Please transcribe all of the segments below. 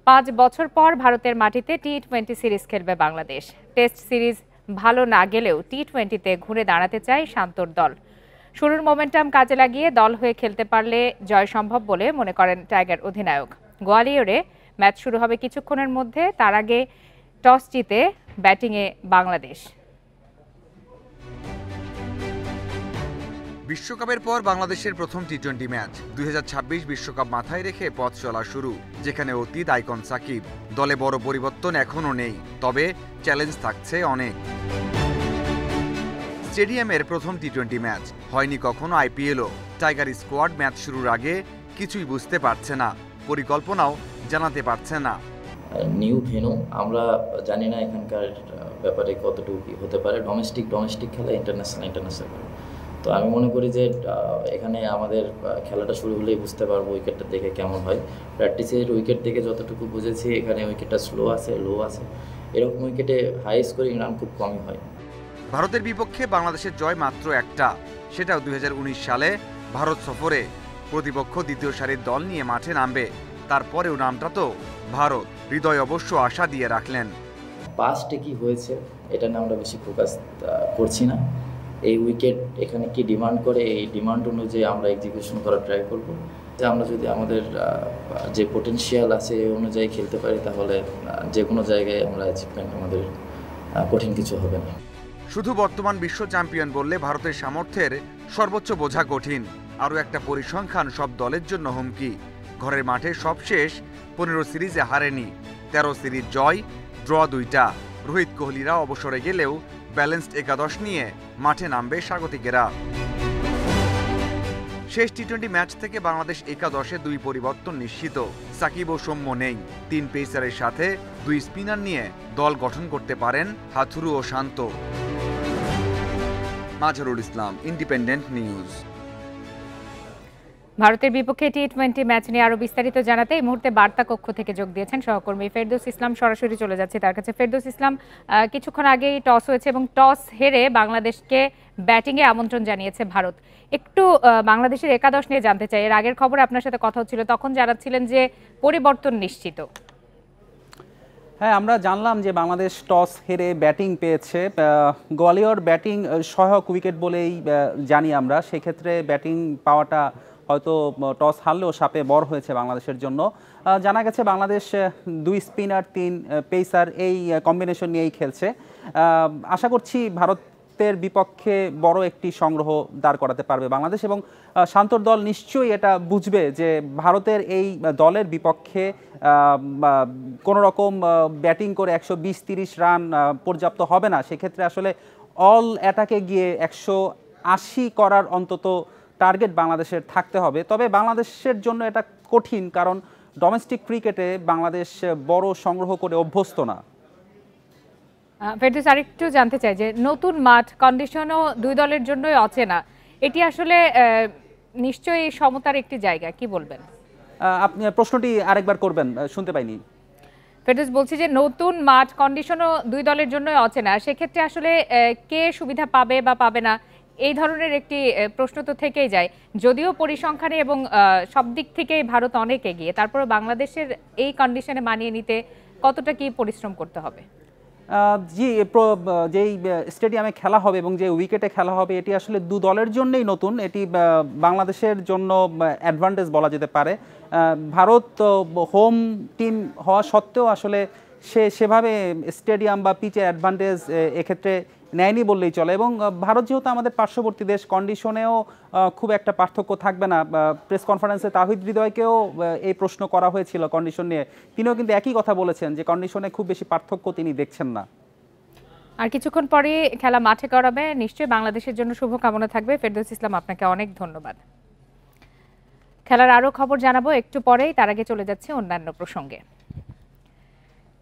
5 বছর পর ভারতের মাটিতে টি-20 সিরিজ খেলবে বাংলাদেশ। টেস্ট সিরিজ ভালো না গেলেও টি-20তে ঘুরে দাঁড়াতে চায় শান্তর দল। শুরুর মোমেন্টাম কাজে লাগিয়ে দল হয়ে খেলতে পারলে জয় সম্ভব বলে মনে করেন টাইগার অধিনায়ক। গোয়ালিয়রে ম্যাচ শুরু হবে কিছুক্ষণের মধ্যে। তার আগে টস জিতে ব্যাটিংয়ে বাংলাদেশ। বিশ্বকাপের পর বাংলাদেশের প্রথম টি-20 ম্যাচ 2026 বিশ্বকাপ মাথায় রেখে পথ চলা শুরু, যেখানে অতীত আইকন সাকিব। দলে বড় পরিবর্তন এখনও নেই, তবে চ্যালেঞ্জ থাকছে অনেক। স্টেডিয়ামের প্রথম টি-20 ম্যাচ হয়নি কখনো আইপিএলও। টাইগার স্কোয়াড ম্যাচ শুরুর আগে কিছুই বুঝতে পারছে না, পরিকল্পনাও জানাতে পারছে না। নিউ ভেন্যু, আমরা জানি না এখানকার ব্যাপারে কতটুকু হতে পারে। ডোমেস্টিক খেলা, ইন্টারন্যাশনাল। তো আমি মনে করি যে এখানে আমাদের খেলাটা শুরু হলেই বুঝতে পারবো উইকেটটা দেখে কেমন হয়। প্র্যাকটিসের উইকেট দেখে যতটুকু বুঝেছি, এখানে উইকেটটা লো আছে। এরকম উইকেটে হাই স্কোরিং রান খুব কমই হয়। ভারতের বিপক্ষে বাংলাদেশের জয় মাত্র একটা, সেটাও 2019 সালে ভারত সফরে। প্রতিপক্ষ দ্বিতীয় সারির দল নিয়ে মাঠে নামবে, তারপরেও নামটা তো ভারত। হৃদয় অবশ্য আশা দিয়ে রাখলেন। পাস্টে কি হয়েছে এটা নিয়ে আমরা বেশি ফোকাস করছি না। এই উইকেট এখানে কি ডিমান্ড করে, এই ডিমান্ড অনুযায়ী আমরা এক্সিকিউশন করার ট্রাই করব। যে আমরা যদি আমাদের যে পোটেনশিয়াল আছে এই অনুযায়ী খেলতে পারি, তাহলে যে কোনো জায়গায় আমরা অ্যাচিভমেন্ট আমাদের কঠিন কিছু হবে না। শুধু বর্তমান বিশ্ব চ্যাম্পিয়ন বললে ভারতের সামর্থ্যের সর্বোচ্চ বোঝা কঠিন। আরও একটা পরিসংখ্যান সব দলের জন্য হুমকি। ঘরের মাঠে সবশেষ 15 সিরিজে হারেনি, 13 সিরিজ জয়, ড্র 2টা। রোহিত কোহলিরা অবসরে গেলেও ব্যালেন্সড একাদশ নিয়ে মাঠে নামবে স্বাগতিকেরা। শেষ টি-20 ম্যাচ থেকে বাংলাদেশ একাদশে 2 পরিবর্তন নিশ্চিত। সাকিব ও সৌম্য নেই। 3 পেসারের সাথে 2 স্পিনার নিয়ে দল গঠন করতে পারেন হাথুরু ও শান্ত। Mazharul Islam, independent news. ভারতের বিপক্ষে টি-20 ম্যাচ নিয়ে আরো বিস্তারিত জানাতে এই মুহূর্তে বার্তা কক্ষ থেকে যোগ দিয়েছেন সহকর্মী ফেরদৌস ইসলাম। সরাসরি চলে যাচ্ছে তার কাছে। ফেরদৌস ইসলাম, কিছুক্ষণ আগেই টস হয়েছে এবং টস হেরে বাংলাদেশকে ব্যাটিংয়ে আমন্ত্রণ জানিয়েছে ভারত। একটু বাংলাদেশের একাদশ নিয়ে জানতে চাই। এর আগের খবরে আপনার সাথে কথা হচ্ছিল, তখন জানাচ্ছিলেন যে পরিবর্তন নিশ্চিত। হ্যাঁ, আমরা জানলাম যে বাংলাদেশ টস হেরে ব্যাটিং পেয়েছে। গোয়ালিয়র ব্যাটিং সহায়ক উইকেট বলেই জানি আমরা। সেক্ষেত্রে ব্যাটিং পাওয়াটা হয়তো টস হারলেও সাপে বর হয়েছে বাংলাদেশের জন্য। জানা গেছে বাংলাদেশ 2 স্পিনার 3 পেসার এই কম্বিনেশন নিয়েই খেলছে। আশা করছি ভারতের বিপক্ষে বড় একটি সংগ্রহ দাঁড় করাতে পারবে বাংলাদেশ, এবং শান্তর দল নিশ্চয়ই এটা বুঝবে যে ভারতের এই দলের বিপক্ষে কোনো রকম ব্যাটিং করে 120-30 রান পর্যাপ্ত হবে না। সেক্ষেত্রে আসলে অল অ্যাটাকে গিয়ে 180 করার অন্তত টার্গেট বাংলাদেশের থাকতে হবে। তবে বাংলাদেশের জন্য এটা কঠিন, কারণ ডোমেস্টিক ক্রিকেটে বাংলাদেশ বড় সংগ্রহ করে অভ্যস্ত না। ফেরদৌস, আরেকটু জানতে চাই যে নতুন মাঠ, কন্ডিশনও 2 দলের জন্যই অচেনা। এটি আসলে নিশ্চয়ই সমতার একটি জায়গা, কি বলবেন? আপনি প্রশ্নটি আরেকবার করবেন, শুনতে পাইনি। ফেরদৌস বলছি যে নতুন মাঠ, কন্ডিশনও 2 দলের জন্যই অচেনা। সেক্ষেত্রে আসলে কে সুবিধা পাবে বা পাবে না, এই ধরনের একটি প্রশ্ন তো থেকেই যায়। যদিও পরিসংখ্যানে এবং সব দিক থেকেই ভারত অনেক এগিয়ে, তারপরে বাংলাদেশের এই কন্ডিশনে মানিয়ে নিতে কতটা কি পরিশ্রম করতে হবে? জি, যেই স্টেডিয়ামে খেলা হবে এবং যে উইকেটে খেলা হবে, এটি আসলে 2 দলের জন্যই নতুন। এটি বাংলাদেশের জন্য অ্যাডভান্টেজ বলা যেতে পারে। ভারত হোম টিম হওয়া সত্ত্বেও আসলে সেভাবে স্টেডিয়াম বা পিচের অ্যাডভান্টেজ এক্ষেত্রে নেয়নি বললেই চলে। এবং ভারত যেহেতু আমাদের পার্শ্ববর্তী দেশ, কন্ডিশনেও খুব একটা পার্থক্য থাকবে না। প্রেস কনফারেন্সে তাহিদ হৃদয়কেও এই প্রশ্ন করা হয়েছিল কন্ডিশন নিয়ে। তিনিও কিন্তু একই কথা বলেছেন যে কন্ডিশনে খুব বেশি পার্থক্য তিনি দেখছেন না। আর কিছুক্ষণ পরে খেলা মাঠে করাবে, নিশ্চয়ই বাংলাদেশের জন্য শুভকামনা থাকবে। ফেরদৌস ইসলাম, আপনাকে অনেক ধন্যবাদ। খেলার আরও খবর জানাবো একটু পরেই, তার আগে চলে যাচ্ছে অন্যান্য প্রসঙ্গে।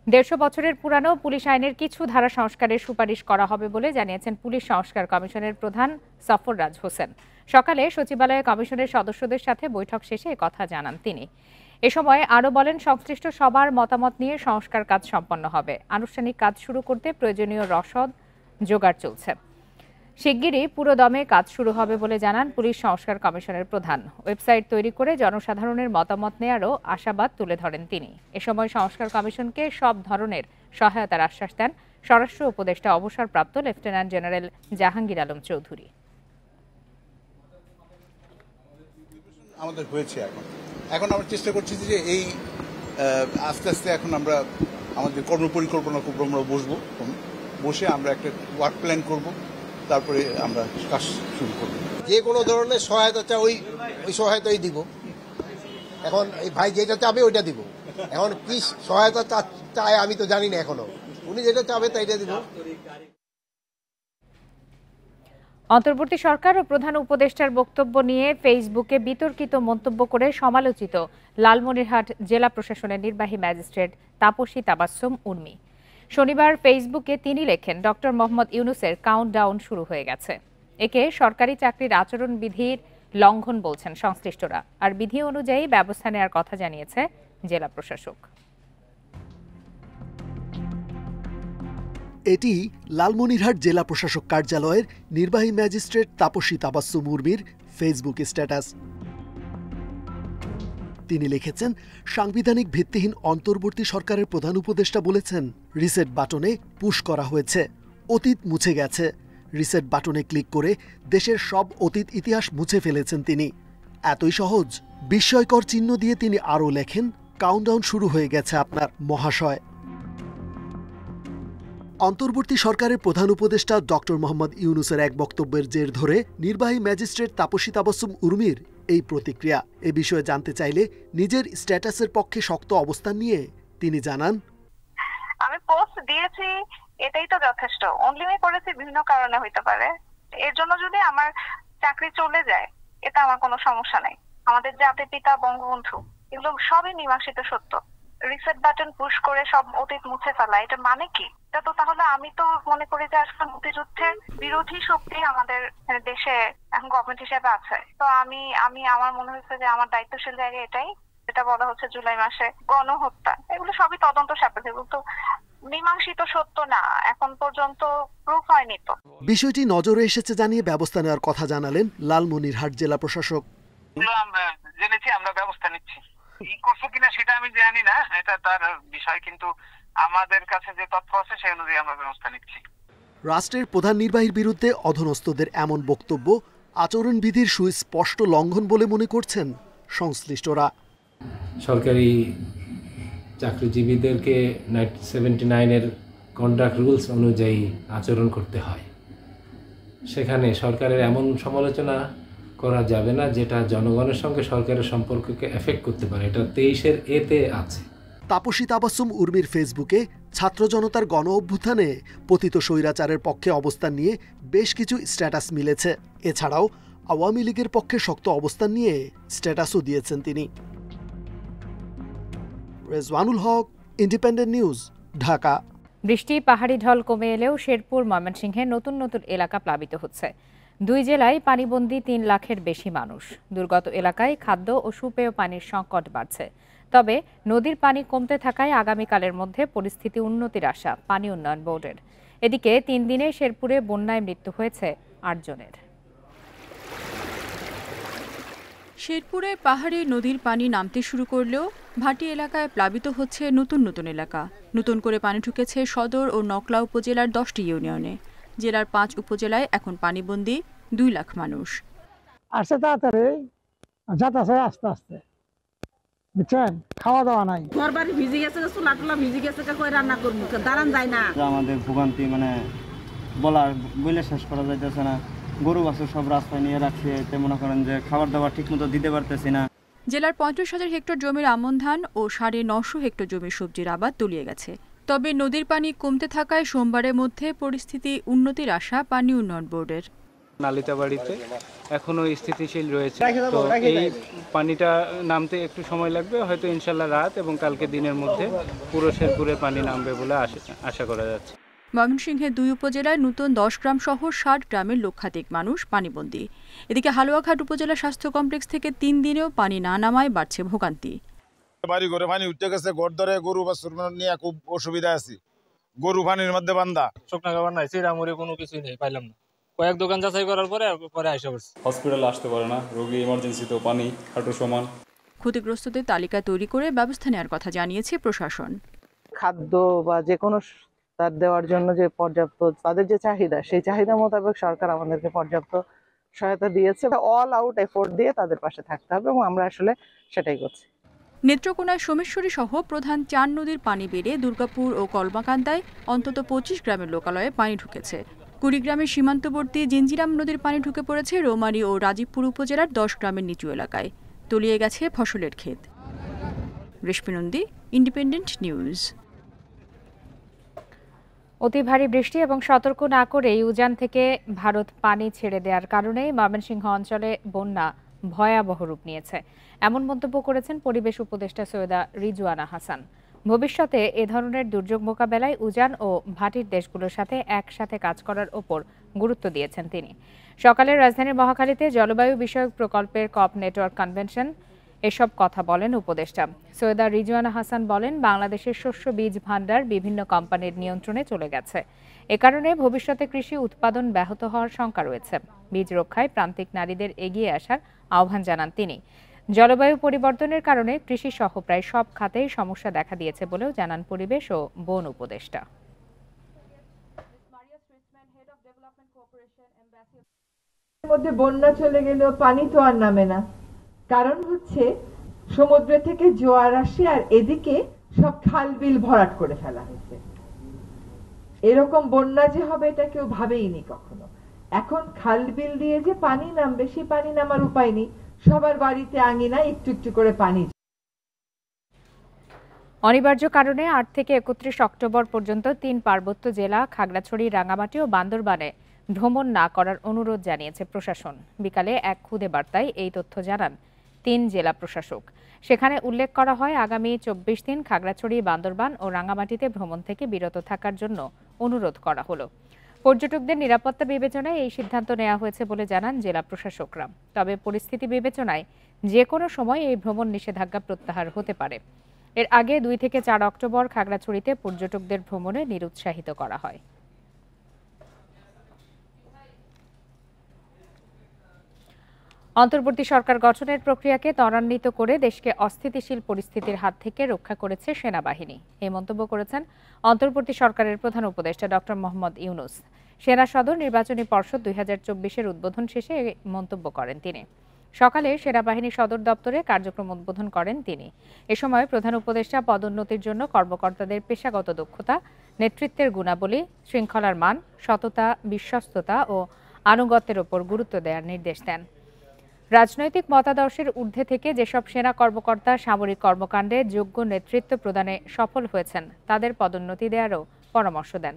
150 বছরের পুরানো পুলিশ আইনের কিছু ধারা সংস্কারের সুপারিশ করা হবে বলে জানিয়েছেন পুলিশ সংস্কার কমিশনের প্রধান সফররাজ হোসেন। সকালে সচিবালয়ে কমিশনের সদস্যদের সাথে বৈঠক শেষে একথা জানান তিনি। এ সময় আরও বলেন, সংশ্লিষ্ট সবার মতামত নিয়ে সংস্কার কাজ সম্পন্ন হবে। আনুষ্ঠানিক কাজ শুরু করতে প্রয়োজনীয় রসদ জোগাড় চলছে। শিগগিরই পুরো দমে কাজ শুরু হবে বলে জানান পুলিশ সংস্কার কমিশনের প্রধান। ওয়েবসাইট তৈরি করে জনসাধারণের মতামত নেয়ারও আশাবাদ তুলে ধরেন তিনি। এ সময় সংস্কার কমিশনকে সব ধরনের সহায়তার আশ্বাস দেন স্বরাষ্ট্র উপদেষ্টা অবসরপ্রাপ্ত লেফটেন্যান্ট জেনারেল জাহাঙ্গীর আলম চৌধুরী। আমাদের হয়েছে এখন আমরা চেষ্টা করছি যে এই আস্তে আস্তে এখন আমরা আমাদের কর্মপরিকল্পনা করবো, আমরা বসে আমরা একটা ওয়ার্ক প্ল্যান করব, তারপরে আমরা কাজ শুরু করব। যে কোনো ধরনের সহায়তা চাই ওই সহায়তাই দিব। এখন এই ভাই যেটা চাবে ওইটা দিব। এখন কি সহায়তা চায় আমি তো জানি না এখনো, উনি যেটা চাবে তাইটা দিব। অন্তর্বর্তী সরকার ও প্রধান উপদেষ্টার বক্তব্য নিয়ে ফেসবুকে বিতর্কিত মন্তব্য করে সমালোচিত লালমনিরহাট জেলা প্রশাসনের নির্বাহী ম্যাজিস্ট্রেট তাপসী তাবাসসুম উর্মি। শনিবার ফেসবুকে তিনি লেখেন, ডক্টর মোহাম্মদ ইউনূসের কাউন্টডাউন শুরু হয়ে গেছে। একে সরকারি চাকরির আচরণবিধির লঙ্ঘন বলছেন সংশ্লিষ্টরা, আর বিধি অনুযায়ী ব্যবস্থা নেওয়ার কথা জানিয়েছে জেলা প্রশাসক। এটি লালমনিরহাট জেলা প্রশাসক কার্যালয়ের নির্বাহী ম্যাজিস্ট্রেট তাপসী তাবাসসুম উর্মির ফেসবুক স্ট্যাটাস। তিনি লিখেছেন, সাংবিধানিক ভিত্তিহীন অন্তর্বর্তী সরকারের প্রধান উপদেষ্টা বলেছেন রিসেট বাটনে পুশ করা হয়েছে, অতীত মুছে গেছে। রিসেট বাটনে ক্লিক করে দেশের সব অতীত ইতিহাস মুছে ফেলেছেন তিনি। এতই সহজ? বিস্ময়কর চিহ্ন দিয়ে তিনি আরও লেখেন, কাউন্টডাউন শুরু হয়ে গেছে আপনার মহাশয়। অন্তর্বর্তী সরকারের প্রধান উপদেষ্টা ডক্টর মোহাম্মদ ইউনূসের এক বক্তব্যের জের ধরে নির্বাহী ম্যাজিস্ট্রেট তাপসী তাবাসসুম উর্মির এই প্রতিক্রিয়া। এ বিষয়ে জানতে চাইলে নিজের স্ট্যাটাসের পক্ষে শক্ত অবস্থান নিয়ে তিনি জানান, আমি পোস্ট দিয়েছি, এটাই তো যথেষ্ট। অনলাইনে করেছি বিভিন্ন কারণে হইতে পারে, এর জন্য যদি আমার চাকরি চলে যায় এটা আমার কোনো সমস্যা নাই। আমাদের জাতির পিতা বঙ্গবন্ধু, এগুলো সবই মীমাংসিত সত্য। রিসেট বাটন পুশ করে সব অতীত মুছে ফেলা, এটা মানে কি? এটা তো তাহলে আমি তো মনে করি যে আসলে মুক্তিযুদ্ধের বিরোধী শক্তি আমাদের দেশে এখন গভর্নমেন্ট হিসেবে আছে। তো আমি আমার মনে হচ্ছে যে আমার দায়িত্বশীল জায়গা এটাই, যেটা বলা হচ্ছে জুলাই মাসে গণহত্যা, এগুলো সবই তদন্ত সাপেক্ষে, কিন্তু মীমাংসিত সত্য না, এখন পর্যন্ত প্রুফ হয়নি। তো বিষয়টি নজরে এসেছে জানিয়ে ব্যবস্থা নেওয়ার কথা জানালেন লালমনিরহাট জেলা প্রশাসক। আমরা জেনেছি, আমরা ব্যবস্থা নিচ্ছি। কি করছো কিনা সেটা আমি জানি না, এটা তার বিষয়, কিন্তু আমাদের কাছে যে তথ্য আছে সেই অনুযায়ী আমরা ব্যবস্থা নিচ্ছি। রাষ্ট্রের প্রধান নির্বাহীর বিরুদ্ধে অধস্তনদের এমন বক্তব্য আচরণবিধির সুস্পষ্ট লঙ্ঘন বলে মনে করছেন সংশ্লিষ্টরা। সরকারি চাকরিজীবীদেরকে 79-এর কন্ট্রাক্ট রুলস অনুযায়ী আচরণ করতে হয়। সেখানে সরকারের এমন সমালোচনা করা যাবে না যেটা জনগণের সঙ্গে সরকারের সম্পর্ককে এফেক্ট করতে পারে। এটা 23-এর এতে আছে। তাপসী তাবাসসুম উর্মির ফেসবুকে ছাত্র জনতার গণ অভ্যুত্থানে পতিত স্বৈরাচারের পক্ষে অবস্থান নিয়ে বেশ কিছু স্ট্যাটাস মিলেছে। এছাড়াও আওয়ামী লীগের পক্ষে শক্ত অবস্থান নিয়ে স্ট্যাটাসও দিয়েছেন তিনি। রেজওয়ানুল হক, ইন্ডিপেন্ডেন্ট নিউজ, ঢাকা। বৃষ্টি, পাহাড়ি ঢল কমে এলেও শেরপুর, ময়মনসিংহে নতুন নতুন এলাকা প্লাবিত হচ্ছে। দুই জেলায় পানিবন্দী 3 লাখের বেশি মানুষ। দুর্গত এলাকায় খাদ্য ও সুপেয় পানির সংকট বাড়ছে। তবে নদীর পানি কমতে থাকায় আগামীকালের মধ্যে পরিস্থিতি উন্নতির আশা পানি উন্নয়ন বোর্ডের। এদিকে 3 দিনে শেরপুরে বন্যায় মৃত্যু হয়েছে 8 জনের। শেরপুরে পাহাড়ে নদীর পানি নামতে শুরু করলেও ভাটি এলাকায় প্লাবিত হচ্ছে নতুন নতুন এলাকা। নতুন করে পানি ঢুকেছে সদর ও নকলা উপজেলার 10টি ইউনিয়নে। জেলার 5 উপজেলায় এখন পানিবন্দী 2 লাখ মানুষ। আসছে তাড়াতাড়ি, যাতাছে আস্তে আস্তে, বুঝছেন, খাওয়া দাওয়া নাই। ঘর বাড়ি ভিজে গেছে, চুলা টুলা ভিজে গেছে, কই রান্না করবো, দাঁড়ান যায় না। আমাদের ভোগান্তি বলে শেষ করা যাইতেছে না। গরু বাছুর সব রাস্তায় নিয়ে রাখছে, মনে করেন যে খাবার দাবার ঠিক মতো দিতে পারতেছি না। জেলার 35,000 হেক্টর জমির আমন ধান ও 950 হেক্টর জমির সবজির আবাদ তলিয়ে গেছে। তবে নদীর পানি কমতে থাকায় সোমবারের মধ্যে পরিস্থিতি উন্নতির আশা পানি উন্নয়ন বোর্ডের। নালিতাবাড়িতে এখনো স্থিতিশীল রয়েছে, তো এই পানিটা নামতে একটু সময় লাগবে, হয়তো ইনশাল্লাহ রাত এবং কালকে দিনের মধ্যে পুরো শেরপুরে পানি নামবে বলে আশা করা যাচ্ছে। ময়মনসিংহের 2 উপজেলায় নতুন 10 গ্রাম সহ 60 গ্রামের লক্ষাধিক মানুষ পানিবন্দী। এদিকে হালুয়াঘাট উপজেলা স্বাস্থ্য কমপ্লেক্স থেকে 3 দিনেও পানি না নামায় বাড়ছে ভোগান্তি। বাড়ি ঘরে পানি উঠতে গেছে, ঘর ধরে গরু বাছুর নিয়ে খুব অসুবিধা আছে। গরু পানির মধ্যে বান্ধা, শুকনা খাবার নাই, চিড়ামুড়ি কোনো কিছুই নেই, পাইলাম না। কয়েক দোকান যাচাই করার পরে পরে আইসা পড়ছে। হসপিটালে আসতে পারে না, রোগী ইমার্জেন্সিতেও পানি হাঁটু সমান। ক্ষতিগ্রস্তদের তালিকা তৈরি করে ব্যবস্থা নেওয়ার কথা জানিয়েছে প্রশাসন। খাদ্য বা যে কোনো তার দেওয়ার জন্য যে পর্যাপ্ত তাদের যে চাহিদা, সেই চাহিদা মোতাবেক সরকার আমাদেরকে পর্যাপ্ত সহায়তা দিয়েছে। অল আউট এফোর্ট দিয়ে তাদের পাশে থাকতে হবে এবং আমরা আসলে সেটাই করছি। নেত্রকোনায় সোমেশ্বরী সহ প্রধান 4 নদীর পানি বেড়ে দুর্গাপুর ও কলমাকান্দায় অন্তত 25 গ্রামের লোকালয়ে পানি ঢুকেছে। কুড়িগ্রামের সীমান্তবর্তী জিঞ্জিরাম নদীর পানি ঢুকে পড়েছে রৌমারী ও রাজীবপুর উপজেলার 10 গ্রামের নিচু এলাকায়। তলিয়ে গেছে ফসলের ক্ষেত। রেশমি নন্দী, ইন্ডিপেন্ডেন্ট নিউজ। অতি ভারী বৃষ্টি এবং সতর্ক না করেই উজান থেকে ভারত পানি ছেড়ে দেওয়ার কারণে ময়মনসিংহ অঞ্চলে বন্যা ভয়াবহ রূপ নিয়েছে, এমন মন্তব্য করেছেন পরিবেশ উপদেষ্টা সৈয়দা রিজওয়ানা হাসান। ভবিষ্যতে এ ধরনের দুর্যোগ মোকাবেলায় উজান ও ভাটির দেশগুলোর সাথে একসাথে কাজ করার ওপর গুরুত্ব দিয়েছেন তিনি। সকালে রাজধানীর মহাখালীতে জলবায়ু বিষয়ক প্রকল্পের কপ নেটওয়ার্ক কনভেনশন এসব কথা বলেন উপদেষ্টা। সৈয়দা রিজওয়ানা হাসান বলেন, বাংলাদেশের শস্য বীজ ভান্ডার বিভিন্ন কোম্পানির নিয়ন্ত্রণে চলে গেছে। এ কারণে ভবিষ্যতে কৃষি উৎপাদন ব্যাহত হওয়ার শঙ্কা রয়েছে। বীজ রক্ষায় প্রান্তিক নারীদের এগিয়ে আসার আহ্বান জানান তিনি। জলবায়ু পরিবর্তনের কারণে কৃষি সহ প্রায় সব খাতেই সমস্যা দেখা দিয়েছে বলেও জানান পরিবেশ ও বন উপদেষ্টা। মধ্যে বন্যা চলে গেলেও পানি তো আর নামে না, কারণ হচ্ছে সমুদ্র থেকে জোয়ার আসে আর এদিকে সব খাল বিল ভরাট করে ফেলা হয়েছে। এরকম বন্যা যে হবে এটা কেউ ভাবেইনি কখনো। এখন খাল বিল দিয়ে যে পানি নামবে, সেই পানি নামার উপায় নেই। সবার বাড়িতে আঙিনা একটু একটু করে পানি। অনিবার্য কারণে 8 থেকে 31 অক্টোবর পর্যন্ত 3 পার্বত্য জেলা খাগড়াছড়ি, রাঙামাটি ও বান্দরবানে ভ্রমণ না করার অনুরোধ জানিয়েছে প্রশাসন। বিকালে এক খুদে বার্তায় এই তথ্য জানান 3 জেলা প্রশাসক। সেখানে উল্লেখ করা হয়, আগামী 24 দিন খাগড়াছড়ি, বান্দরবান ও রাঙামাটিতে ভ্রমণ থেকে বিরত থাকার জন্য অনুরোধ করা হলো। পর্যটকদের নিরাপত্তা বিবেচনায় এই সিদ্ধান্ত নেওয়া হয়েছে বলে জানান জেলা প্রশাসকরা। তবে পরিস্থিতি বিবেচনায় যে কোনো সময় এই ভ্রমণ নিষেধাজ্ঞা প্রত্যাহার হতে পারে। এর আগে 2 থেকে 4 অক্টোবর খাগড়াছড়িতে পর্যটকদের ভ্রমণে নিরুৎসাহিত করা হয়। অন্তর্বর্তী সরকার গঠনের প্রক্রিয়াকে ত্বরান্বিত করে দেশকে অস্থিতিশীল পরিস্থিতির হাত থেকে রক্ষা করেছে সেনাবাহিনী, এই মন্তব্য করেছেন অন্তর্বর্তী সরকারের প্রধান উপদেষ্টা ডক্টর মোহাম্মদ ইউনূস। সেনা সদর নির্বাচনী পর্ষদ 2024-এর উদ্বোধন শেষে এই মন্তব্য করেন তিনি। সকালে সেনাবাহিনী সদর দপ্তরে কার্যক্রম উদ্বোধন করেন তিনি। এ সময় প্রধান উপদেষ্টা পদোন্নতির জন্য কর্মকর্তাদের পেশাগত দক্ষতা, নেতৃত্বের গুণাবলী, শৃঙ্খলার মান, সততা, বিশ্বস্ততা ও আনুগত্যের ওপর গুরুত্ব দেওয়ার নির্দেশ দেন। রাজনৈতিক মতাদর্শের ঊর্ধ্বে থেকে যেসব সেনা কর্মকর্তা সামরিক কর্মকাণ্ডে যোগ্য নেতৃত্ব প্রদানে সফল হয়েছেন তাদের পদোন্নতি দেওয়ারও পরামর্শ দেন।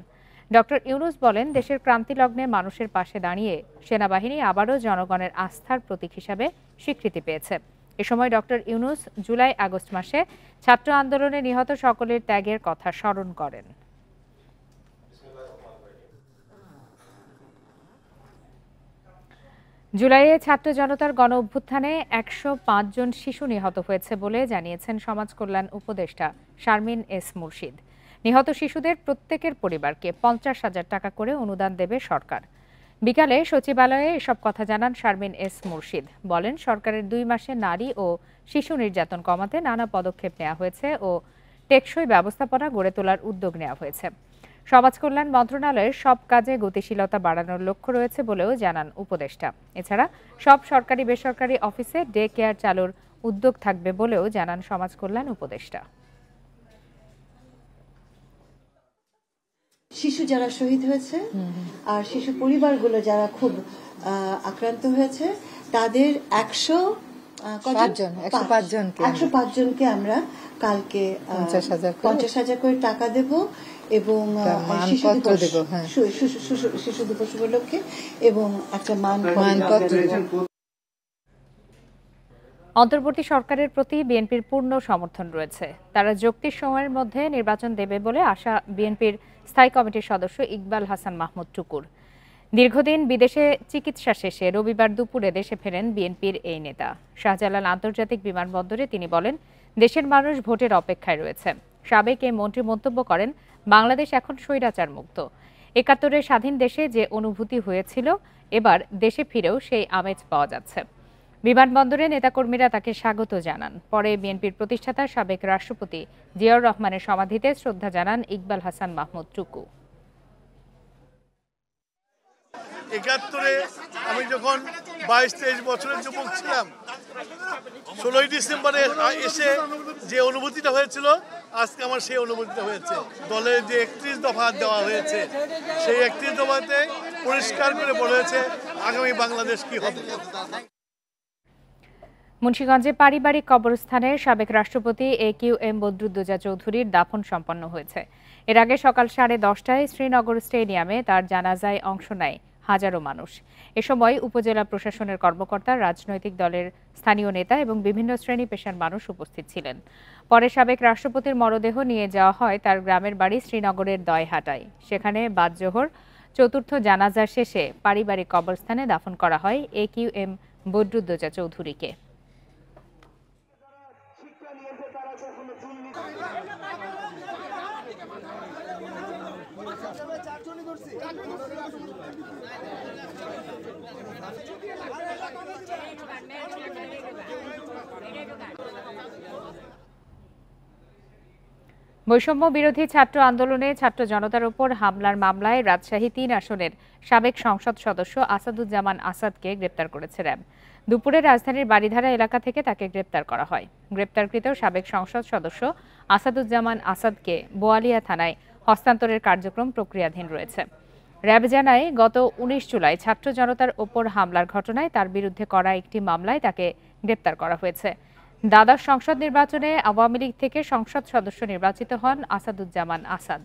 ডক্টর ইউনূস বলেন, দেশের ক্রান্তিলগ্নে মানুষের পাশে দাঁড়িয়ে সেনাবাহিনী আবারও জনগণের আস্থার প্রতীক হিসাবে স্বীকৃতি পেয়েছে। এ সময় ডক্টর ইউনূস জুলাই-আগস্ট মাসে ছাত্র আন্দোলনে নিহত সকলের ত্যাগের কথা স্মরণ করেন। জুলাইয়ে ছাত্র জনতার গণ অভ্যুত্থানে 105 জন শিশু নিহত হয়েছে বলে জানিয়েছেন সমাজ কল্যাণ উপদেষ্টা শারমিন এস মুর্শিদ। নিহত শিশুদের প্রত্যেকের পরিবারকে 50,000 টাকা করে অনুদান দেবে সরকার। বিকালে সচিবালয়ে এসব কথা জানান শারমিন এস মুর্শিদ। বলেন, সরকারের 2 মাসে নারী ও শিশু নির্যাতন কমাতে নানা পদক্ষেপ নেওয়া হয়েছে ও টেকসই ব্যবস্থাপনা গড়ে তোলার উদ্যোগ নেওয়া হয়েছে। সমাজ কল্যাণ মন্ত্রণালয়ের সব কাজে গতিশীলতা বাড়ানোর লক্ষ্য রয়েছে বলেও জানান উপদেষ্টা। এছাড়া সব সরকারি বেসরকারি অফিসে ডে কেয়ার চালুর উদ্যোগ থাকবে বলেও জানান সমাজ কল্যাণ উপদেষ্টা। শিশু যারা শহীদ হয়েছে আর শিশু পরিবারগুলো যারা খুব আক্রান্ত হয়েছে তাদের 105 জনকে আমরা কালকে 50,000 করে টাকা দেব এবং শিশু দিবস উপলক্ষে এবং একটা মানপত্র। অন্তর্বর্তী সরকারের প্রতি বিএনপির পূর্ণ সমর্থন রয়েছে। তারা যৌক্তিক সময়ের মধ্যে নির্বাচন দেবে বলে আশা বিএনপির স্থায়ী কমিটির সদস্য ইকবাল হাসান মাহমুদ টুকুর। দীর্ঘদিন বিদেশে চিকিৎসা শেষে রবিবার দুপুরে দেশে ফেরেন বিএনপির এই নেতা। শাহজালাল আন্তর্জাতিক বিমানবন্দরে তিনি বলেন, দেশের মানুষ ভোটের অপেক্ষায় রয়েছে। সাবেক এই মন্ত্রী মন্তব্য করেন, বাংলাদেশ এখন স্বৈরাচার মুক্ত। ৭১-এ স্বাধীন দেশে যে অনুভূতি হয়েছিল এবার দেশে ফিরেও সেই আমেজ পাওয়া যাচ্ছে। বিমানবন্দরে নেতাকর্মীরা তাকে স্বাগত জানান। পরে বিএনপির প্রতিষ্ঠাতা সাবেক রাষ্ট্রপতি জিয়াউর রহমানের সমাধিতে শ্রদ্ধা জানান ইকবাল হাসান মাহমুদ টুকু। ৭১-এ আমি যখন 22-23 বছরের যুবক ছিলাম, 16ই ডিসেম্বরে এসে যে অনুভূতিটা হয়েছিল, আজকে আমার সেই অনুভূতিটা হয়েছে। দলের যে 31 দফা দেওয়া হয়েছে, সেই 31 দফাতে পরিষ্কার করে বলা হয়েছে আগামী বাংলাদেশ কি হবে। মুন্সিগঞ্জে পারিবারিক কবরস্থানে সাবেক রাষ্ট্রপতি AQM বদরুদ্দোজা চৌধুরীর দাফন সম্পন্ন হয়েছে। এর আগে সকাল 10:30টায় শ্রীনগর স্টেডিয়ামে তার জানাজায় অংশ নেয় হাজারো মানুষ। এ সময় উপজেলা প্রশাসনের কর্মকর্তা, রাজনৈতিক দলের স্থানীয় নেতা এবং বিভিন্ন শ্রেণী পেশার মানুষ উপস্থিত ছিলেন। পরে সাবেক রাষ্ট্রপতির মরদেহ নিয়ে যাওয়া হয় তার গ্রামের বাড়ি শ্রীনগরের দয়হাটায়। সেখানে বাদ জোহর চতুর্থ জানাজা শেষে পারিবারিক কবরস্থানে দাফন করা হয় AQM বদরুদ্দোজা চৌধুরীকে। বৈষম্য বিরোধী ছাত্র আন্দোলনে ছাত্র জনতার উপর হামলার মামলায় রাজশাহী 3 আসনের সাবেক সংসদ সদস্য আসাদুজ্জামান আসাদকে গ্রেপ্তার করেছে র্যাব। দুপুরে রাজধানীর বাড়িধারা এলাকা থেকে তাকে গ্রেপ্তার করা হয়। গ্রেপ্তারকৃত সাবেক সংসদ সদস্য আসাদুজ্জামান আসাদকে বোয়ালিয়া থানায় হস্তান্তরের কার্যক্রম প্রক্রিয়াধীন রয়েছে। র্যাব জানায়, গত 19 জুলাই ছাত্র জনতার ওপর হামলার ঘটনায় তার বিরুদ্ধে করা একটি মামলায় তাকে গ্রেপ্তার করা হয়েছে। দ্বাদশ সংসদ নির্বাচনে আওয়ামী লীগ থেকে সংসদ সদস্য নির্বাচিত হন আসাদুজ্জামান আসাদ।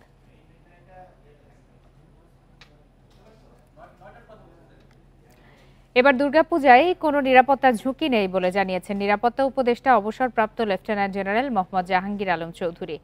এবার দুর্গাপূজায় কোনো নিরাপত্তা ঝুঁকি নেই বলে জানিয়েছেন নিরাপত্তা উপদেষ্টা অবসরপ্রাপ্ত লেফটেন্যান্ট জেনারেল মোহাম্মদ জাহাঙ্গীর আলম চৌধুরী।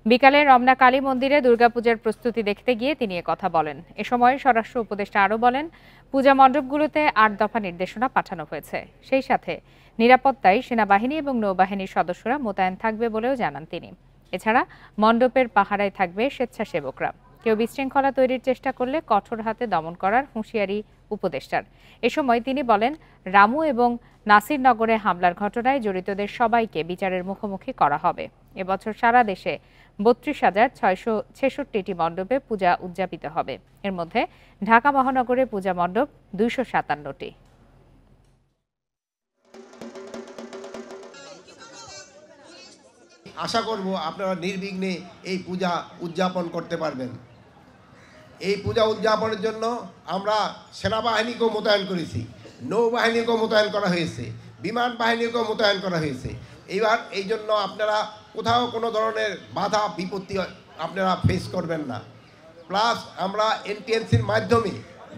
বিকালে রমনা কালী মন্দিরে দুর্গাপূজার প্রস্তুতি দেখতে গিয়ে তিনি কথা বলেন। এ সময় স্বরাষ্ট্র উপদেষ্টা আরও বলেন, পূজা মণ্ডপগুলোতে 8 দফা নির্দেশনা পাঠানো হয়েছে। সেই সাথে নিরাপত্তায় সেনাবাহিনী এবং নৌবাহিনীর সদস্যরা মোতায়েন থাকবে বলেও জানান তিনি। এছাড়া মণ্ডপের পাহারায় থাকবে স্বেচ্ছাসেবকরা। কেউ বিশৃঙ্খলা তৈরির চেষ্টা করলে কঠোর হাতে দমন করার হুঁশিয়ারি উপদেষ্টার। এ সময় তিনি বলেন, রামু এবং নাসিরনগরে হামলার ঘটনায় জড়িতদের সবাইকে বিচারের মুখোমুখি করা হবে। এবছর সারা দেশে 32,666টি মণ্ডপে পূজা উদযাপিত হবে। এর মধ্যে ঢাকা মহানগরে পূজা মণ্ডপ 257টি। আশা করব আপনারা নির্বিঘ্নে এই পূজা উদযাপন করতে পারবেন। এই পূজা উদযাপনের জন্য আমরা সেনাবাহিনীকেও মোতায়েন করেছি, নৌবাহিনীকেও মোতায়েন করা হয়েছে, বিমান বাহিনীকেও মোতায়েন করা হয়েছে। এইবার এই জন্য আপনারা কোথাও কোনো ধরনের বাধা বিপত্তি আপনারা ফেস করবেন না। প্লাস আমরা এনটিএনসির মাধ্যমে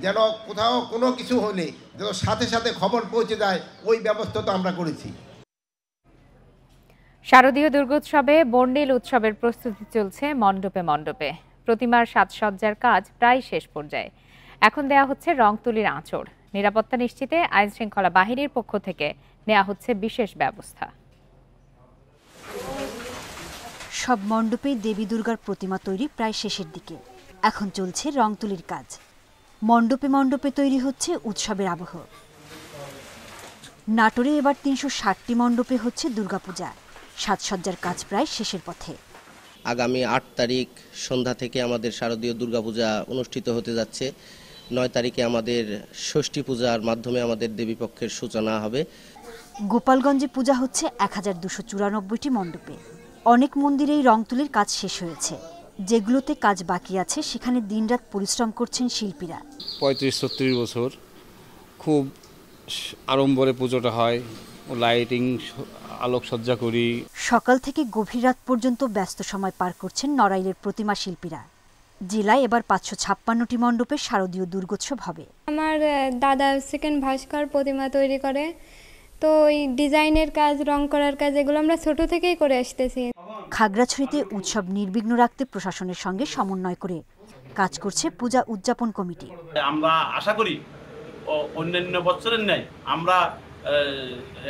যেন কোথাও কোনো কিছু হলে যেন সাথে সাথে খবর পৌঁছে যায়, ওই ব্যবস্থা তো আমরা করেছি। শারদীয় দুর্গোৎসবে বর্ণিল উৎসবের প্রস্তুতি চলছে মণ্ডপে মণ্ডপে। প্রতিমার সাজসজ্জার কাজ প্রায় শেষ পর্যায়ে। এখন দেয়া হচ্ছে রং তুলির আঁচড়। নিরাপত্তা নিশ্চিতে আইন শৃঙ্খলা বাহিনীর পক্ষ থেকে নেওয়া হচ্ছে বিশেষ ব্যবস্থা। সব মণ্ডপে দেবী দুর্গার প্রতিমা তৈরি প্রায় শেষের দিকে। এখন চলছে রং তুলির কাজ। মণ্ডপে মণ্ডপে তৈরি হচ্ছে উৎসবের আবহ। নাটোরে এবার 360টি মণ্ডপে হচ্ছে দুর্গাপূজা। সাজসজ্জার কাজ প্রায় শেষের পথে। আগামী 8 তারিখ সন্ধ্যা থেকে আমাদের শারদীয় দুর্গাপূজা অনুষ্ঠিত হতে যাচ্ছে। 9 তারিখে আমাদের ষষ্ঠী পূজার মাধ্যমে আমাদের দেবীপক্ষের সূচনা হবে। গোপালগঞ্জে পূজা হচ্ছে 1294টি মণ্ডপে। অনেক মন্দিরেই রং তুলির কাজ শেষ হয়েছে। যেগুলোতে কাজ বাকি আছে সেখানে দিনরাত পরিশ্রম করছেন শিল্পীরা। 35-36 বছর খুব আড়ম্বরে পুজোটা হয়, লাইটিং আলোকসজ্জা করি। সকাল থেকে গভীর রাত পর্যন্ত ব্যস্ত সময় পার করছেন নড়াইলের প্রতিমা শিল্পীরা। জেলায় এবার 556টি মণ্ডপে শারদীয় দুর্গোৎসব হবে। আমার দাদা সেকেন্ড ভাস্কর প্রতিমা তৈরি করে, তো ওই ডিজাইনের কাজ, রং করার কাজ এগুলো আমরা ছোট থেকেই করে আসতেছি। খাগড়াছড়িতে উৎসব নির্বিঘ্ন রাখতে প্রশাসনের সঙ্গে সমন্বয় করে কাজ করছে পূজা উদযাপন কমিটি। আমরা আশা করি অন্যান্য বছরের ন্যায় আমরা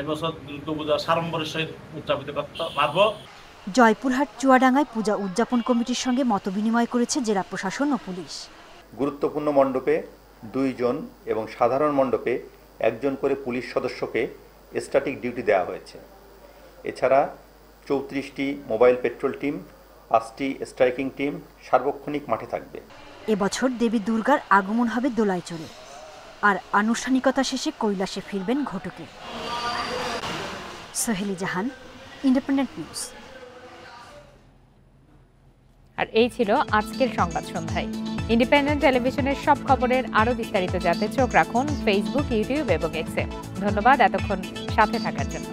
এবছর দুর্গাপূজা সাড়ম্বরের সহিত উদযাপিত করতে পারব। জয়পুরহাট চুয়াডাঙ্গায় পূজা উদযাপন কমিটির সঙ্গে মতবিনিময় করেছে জেলা প্রশাসন ও পুলিশ। গুরুত্বপূর্ণ মণ্ডপে 2 জন এবং সাধারণ মণ্ডপে 1 জন করে পুলিশ সদস্যকে স্ট্যাটিক ডিউটি দেওয়া হয়েছে। এছাড়া 34টি মোবাইল পেট্রোল টিম, 5টি স্ট্রাইকিং টিম সার্বক্ষণিক মাঠে থাকবে। এবছর দেবী দুর্গার আগমন হবে দোলায় চড়ে, আর আনুষ্ঠানিকতা শেষে কৈলাসে ফিরবেন ঘটকে। সোহেলি জাহান, ইন্ডিপেন্ডেন্ট নিউজ। আর এই ছিল আজকের সংবাদ সন্ধ্যায়। ইন্ডিপেন্ডেন্ট টেলিভিশনের সব খবরের আরো বিস্তারিত জানতে চোখ রাখুন ফেসবুক, ইউটিউব এবং এক্সে। ধন্যবাদ এতক্ষণ সাথে থাকার জন্য।